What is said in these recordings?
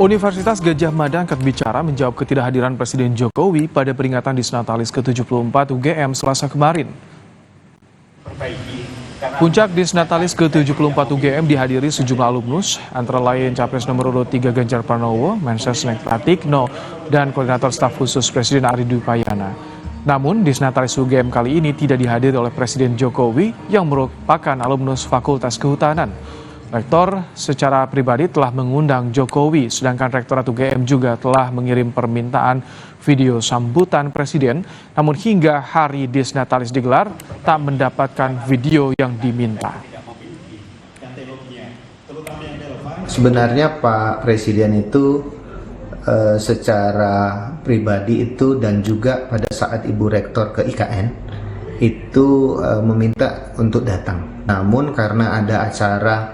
Universitas Gadjah Mada angkat bicara menjawab ketidakhadiran Presiden Jokowi pada peringatan Disnatalis ke-74 UGM Selasa kemarin. Puncak Disnatalis ke-74 UGM dihadiri sejumlah alumnus, antara lain Capres nomor urut 3 Ganjar Pranowo, Mensesnek Pratikno, dan Koordinator Staf Khusus Presiden Ari Dwi Payana. Namun, Disnatalis UGM kali ini tidak dihadiri oleh Presiden Jokowi yang merupakan alumnus Fakultas Kehutanan. Rektor secara pribadi telah mengundang Jokowi, sedangkan Rektorat UGM juga telah mengirim permintaan video sambutan Presiden, namun hingga hari Disnatalis digelar, tak mendapatkan video yang diminta. Sebenarnya Pak Presiden itu secara pribadi itu dan juga pada saat Ibu Rektor ke IKN, itu meminta untuk datang. Namun karena ada acara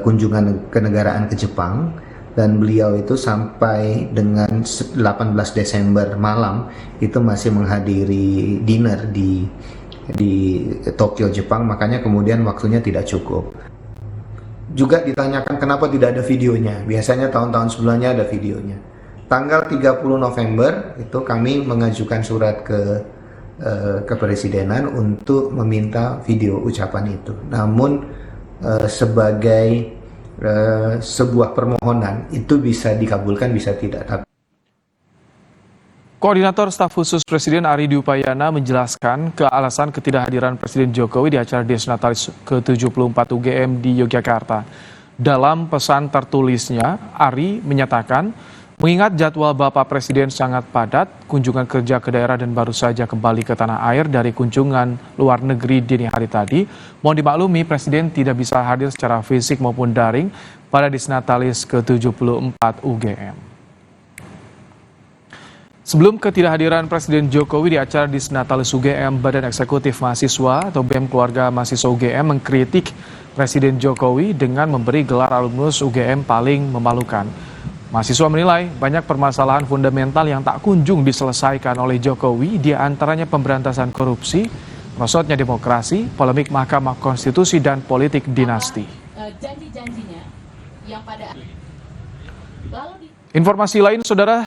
kunjungan kenegaraan ke Jepang dan beliau itu sampai dengan 18 Desember malam itu masih menghadiri dinner di Tokyo, Jepang, makanya kemudian waktunya tidak cukup. Juga ditanyakan kenapa tidak ada videonya. Biasanya tahun-tahun sebelumnya ada videonya. Tanggal 30 November itu kami mengajukan surat ke Kepresidenan untuk meminta video ucapan itu. Namun sebagai sebuah permohonan itu bisa dikabulkan, bisa tidak. Koordinator Staf Khusus Presiden Ari Dwi Payana menjelaskan alasan ketidakhadiran Presiden Jokowi di acara Disnatalis ke-74 UGM di Yogyakarta. Dalam pesan tertulisnya, Ari menyatakan, mengingat jadwal Bapak Presiden sangat padat, kunjungan kerja ke daerah dan baru saja kembali ke tanah air dari kunjungan luar negeri dini hari tadi, mohon dimaklumi Presiden tidak bisa hadir secara fisik maupun daring pada Disnatalis ke-74 UGM. Sebelum ketidakhadiran Presiden Jokowi di acara Disnatalis UGM, Badan Eksekutif Mahasiswa atau BEM Keluarga Mahasiswa UGM mengkritik Presiden Jokowi dengan memberi gelar alumnus UGM paling memalukan. Mahasiswa menilai banyak permasalahan fundamental yang tak kunjung diselesaikan oleh Jokowi, di antaranya pemberantasan korupsi, merosotnya demokrasi, polemik Mahkamah Konstitusi, dan politik dinasti. Informasi lain, Saudara.